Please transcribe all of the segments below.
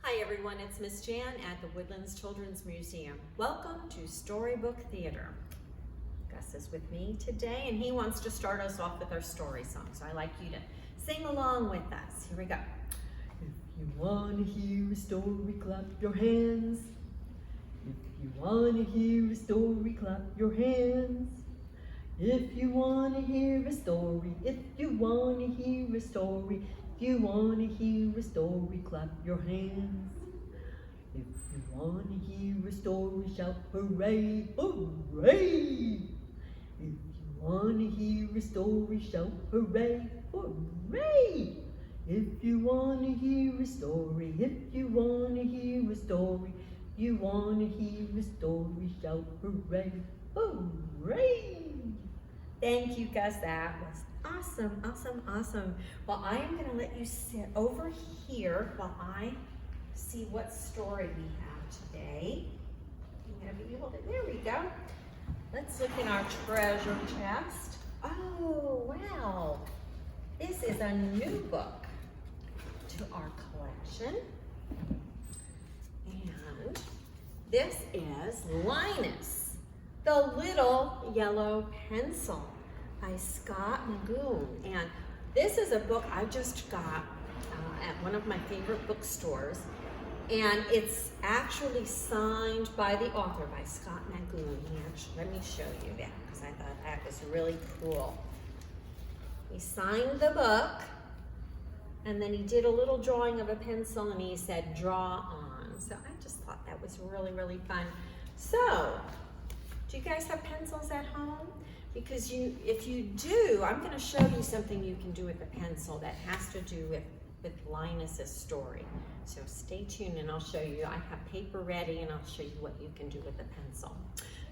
Hi everyone, it's Miss Jan at the Woodlands Children's Museum. Welcome to Storybook Theatre. Gus is with me today and he wants to start us off with our story song. So I'd like you to sing along with us. Here we go. If you want to hear a story, clap your hands. If you want to hear a story, clap your hands. If you want to hear a story, if you want to hear a story, if you want to hear a story, clap your hands. If you want to hear a story, shout hooray, hooray. If you want to hear a story, shout hooray, hooray. If you want to hear a story, if you want to hear a story, if you want to hear a story, shout hooray, hooray. Thank you, Gus. That was awesome, awesome, awesome. Well, I am going to let you sit over here while I see what story we have today. I'm going to be able to, there we go. Let's look in our treasure chest. Oh, wow. This is a new book to our collection. And this is Linus, the Little Yellow Pencil by Scott Magoon. And this is a book I just got at one of my favorite bookstores. And it's actually signed by the author, by Scott Magoon. Let me show you that because I thought that was really cool. He signed the book and then he did a little drawing of a pencil and he said, draw on. So I just thought that was really, really fun. So, do you guys have pencils at home? Because if you do, I'm going to show you something you can do with a pencil that has to do with Linus's story. So stay tuned and I'll show you. I have paper ready and I'll show you what you can do with a pencil.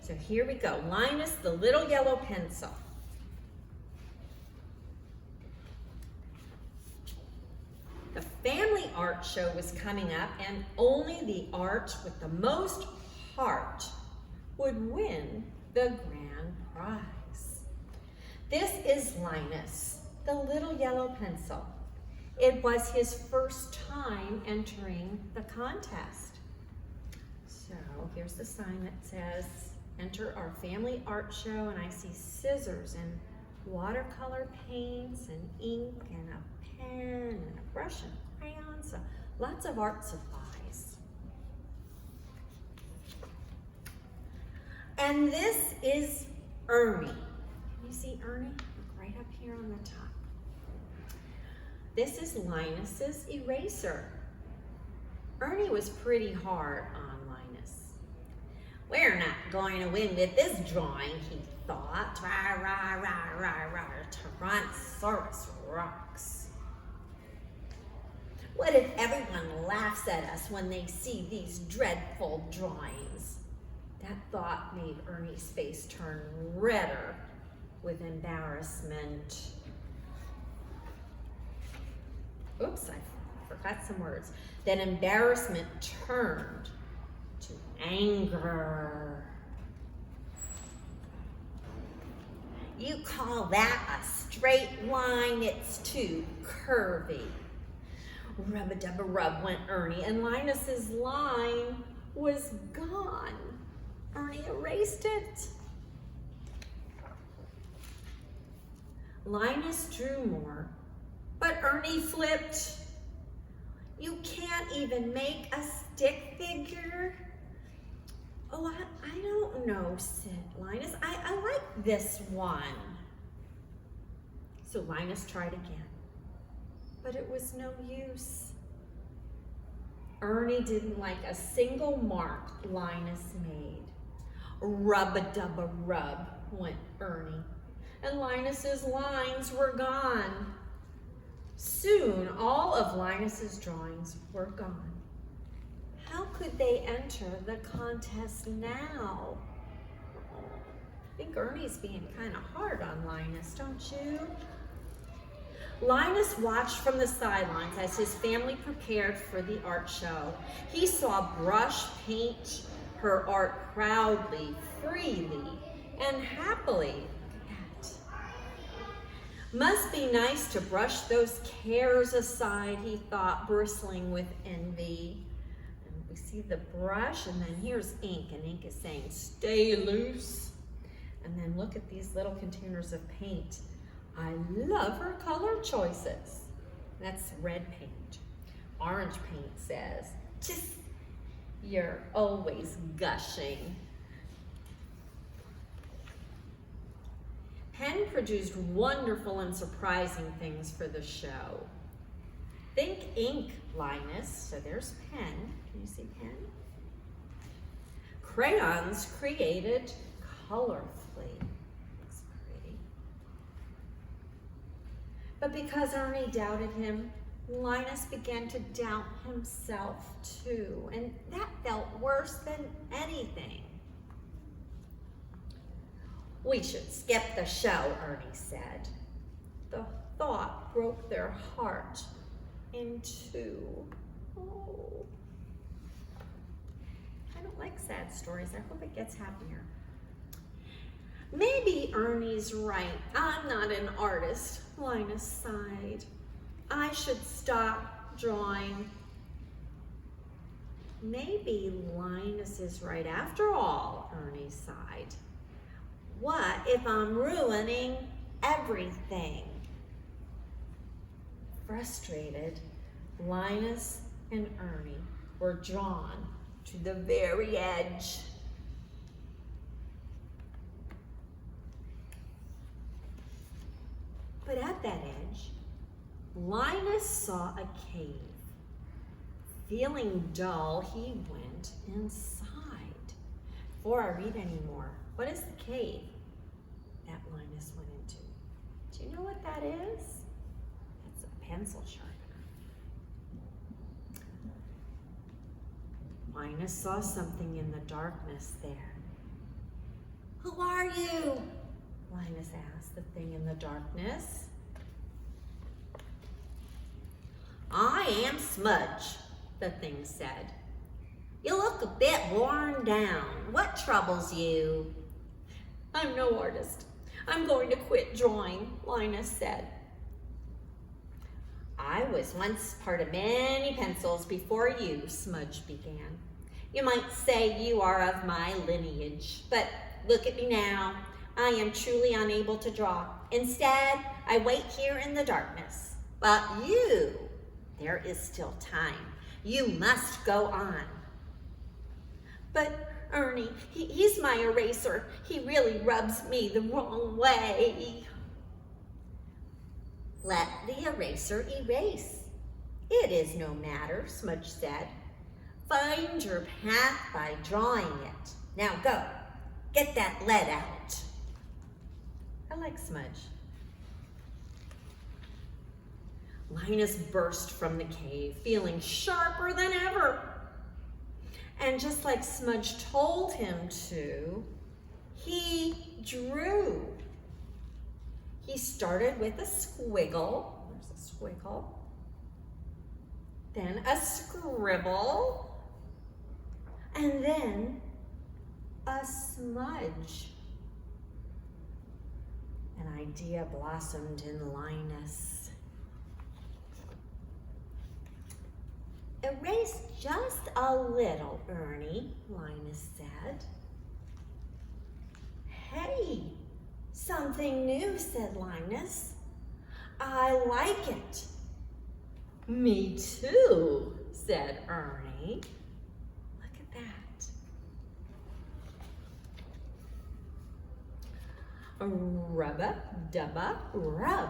So here we go. Linus, the Little Yellow Pencil. The family art show was coming up and only the art with the most heart would win the grand prize. This is Linus, the Little Yellow Pencil. It was his first time entering the contest. So here's the sign that says, enter our family art show, and I see scissors and watercolor paints and ink and a pen and a brush and crayons, so lots of art supplies. And this is Ernie. Can you see Ernie? Look right up here on the top. This is Linus's eraser. Ernie was pretty hard on Linus. We're not going to win with this drawing, he thought. Rah, rah, rah, rah, rah, Tyrannosaurus rocks. What if everyone laughs at us when they see these dreadful drawings? That thought made Ernie's face turn redder with embarrassment. Oops, I forgot some words. Then embarrassment turned to anger. You call that a straight line? It's too curvy. Rub-a-dub-a-rub went Ernie, and Linus's line was gone. Ernie erased it. Linus drew more, but Ernie flipped. You can't even make a stick figure? Oh, I don't know, said Linus. I like this one. So Linus tried again, but it was no use. Ernie didn't like a single mark Linus made. Rub-a-dub-a-rub went Ernie, and Linus's lines were gone. Soon, all of Linus's drawings were gone. How could they enter the contest now? I think Ernie's being kind of hard on Linus, don't you? Linus watched from the sidelines as his family prepared for the art show. He saw Brush paint her art proudly, freely, and happily. Must be nice to brush those cares aside, he thought, bristling with envy. We see the brush, and then here's ink, and ink is saying, stay loose. And then look at these little containers of paint. I love her color choices. That's red paint. Orange paint says, just, you're always gushing. Pen produced wonderful and surprising things for the show. Think ink, Linus. So there's pen. Can you see pen? Crayons created colorfully. Looks pretty. But because Ernie doubted him, Linus began to doubt himself too, and that felt worse than anything. We should skip the show, Ernie said. The thought broke their heart in two. Oh. I don't like sad stories. I hope it gets happier. Maybe Ernie's right. I'm not an artist, Linus sighed. I should stop drawing. Maybe Linus is right after all, Ernie sighed. What if I'm ruining everything? Frustrated, Linus and Ernie were drawn to the very edge. But at that edge, Linus saw a cave. Feeling dull, he went inside. Before I read any more, what is the cave that Linus went into? Do you know what that is? It's a pencil sharpener. Linus saw something in the darkness there. Who are you? Linus asked the thing in the darkness. I am Smudge, the thing said. You look a bit worn down. What troubles you? I'm no artist. I'm going to quit drawing, Linus said. I was once part of many pencils before you, Smudge began. You might say you are of my lineage, but look at me now. I am truly unable to draw. Instead, I wait here in the darkness. But you, there is still time. You must go on. But Ernie, he's my eraser. He really rubs me the wrong way. Let the eraser erase. It is no matter, Smudge said. Find your path by drawing it. Now go, get that lead out. I like Smudge. Linus burst from the cave, feeling sharper than ever. And just like Smudge told him to, he drew. He started with a squiggle. There's a squiggle. Then a scribble. And then a smudge. An idea blossomed in Linus. Erase just a little, Ernie, Linus said. Hey, something new, said Linus. I like it. Me too, said Ernie. Look at that. Rubba, dubba, rub.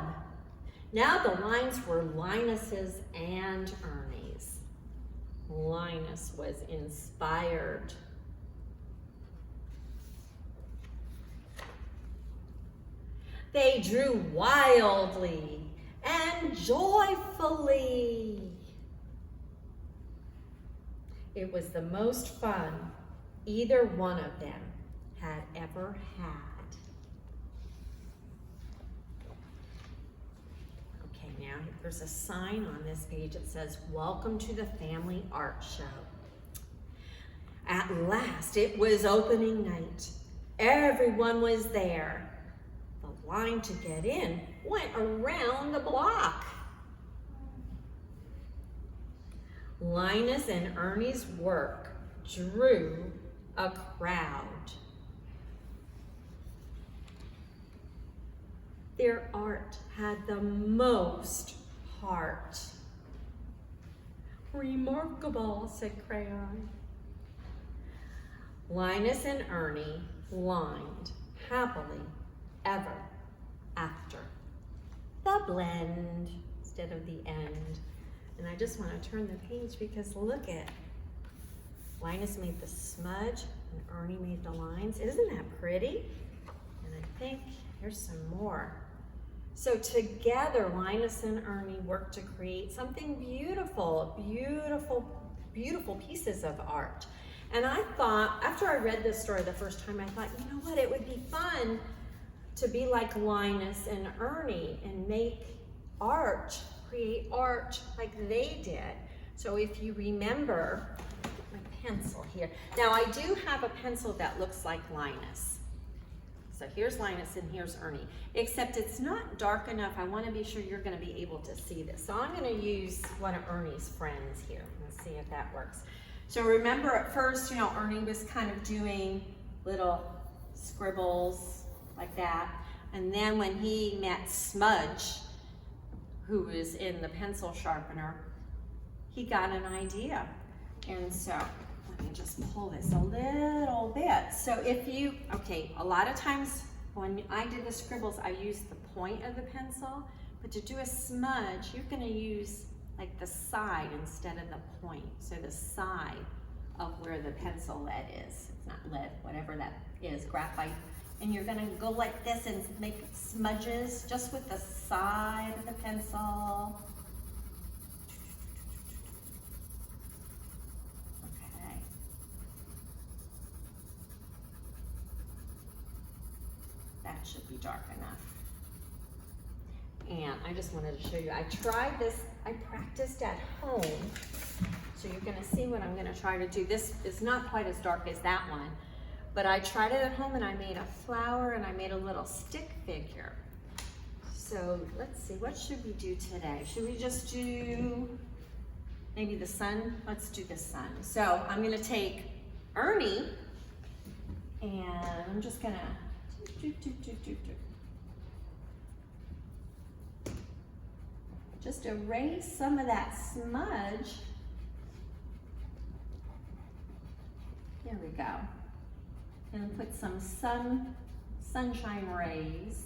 Now the lines were Linus's and Ernie's. Linus was inspired. They drew wildly and joyfully. It was the most fun either one of them had ever had. Okay, now there's a sign on this page that says, "Welcome to the Family Art Show." At last, it was opening night. Everyone was there. The line to get in went around the block. Linus and Ernie's work drew a crowd. Their art had the most heart. Remarkable, said Crayon. Linus and Ernie lined happily ever after. The blend instead of the end. And I just want to turn the page because look at, Linus made the smudge and Ernie made the lines. Isn't that pretty? And I think here's some more. So together, Linus and Ernie worked to create something beautiful, beautiful, beautiful pieces of art. And I thought, after I read this story the first time, I thought, you know what, it would be fun to be like Linus and Ernie and make art, create art like they did. So if you remember, my pencil here. Now I do have a pencil that looks like Linus. So here's Linus and here's Ernie, except it's not dark enough. I want to be sure you're going to be able to see this. So I'm going to use one of Ernie's friends here. Let's see if that works. So remember at first, you know, Ernie was kind of doing little scribbles like that. And then when he met Smudge, who was in the pencil sharpener, he got an idea. And so let me just pull this a little bit. So if you, okay, a lot of times when I did the scribbles, I used the point of the pencil, but to do a smudge, you're gonna use like the side instead of the point. So the side of where the pencil lead is. It's not lead, whatever that is, graphite. And you're gonna go like this and make smudges just with the side of the pencil. Okay. That should be dark enough. And I just wanted to show you, I tried this, I practiced at home. So you're gonna see what I'm gonna try to do. This is not quite as dark as that one, but I tried it at home and I made a flower and I made a little stick figure. So let's see, what should we do today? Should we just do maybe the sun? Let's do the sun. So I'm gonna take Ernie and I'm just gonna just erase some of that smudge. There we go. And put some sunshine rays.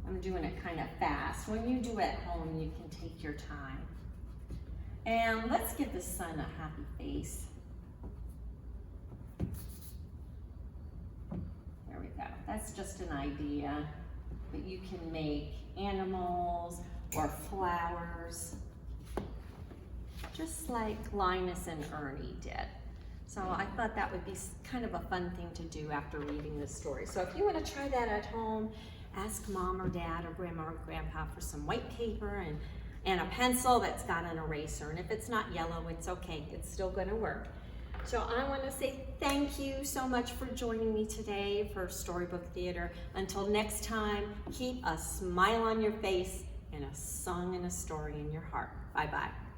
I'm doing it kind of fast. When you do it at home, you can take your time. And let's give the sun a happy face. There we go. That's just an idea, but you can make animals or flowers, just like Linus and Ernie did. So I thought that would be kind of a fun thing to do after reading this story. So if you want to try that at home, ask mom or dad or grandma or grandpa for some white paper and a pencil that's got an eraser. And if it's not yellow, it's okay. It's still going to work. So I want to say thank you so much for joining me today for Storybook Theater. Until next time, keep a smile on your face and a song and a story in your heart. Bye-bye.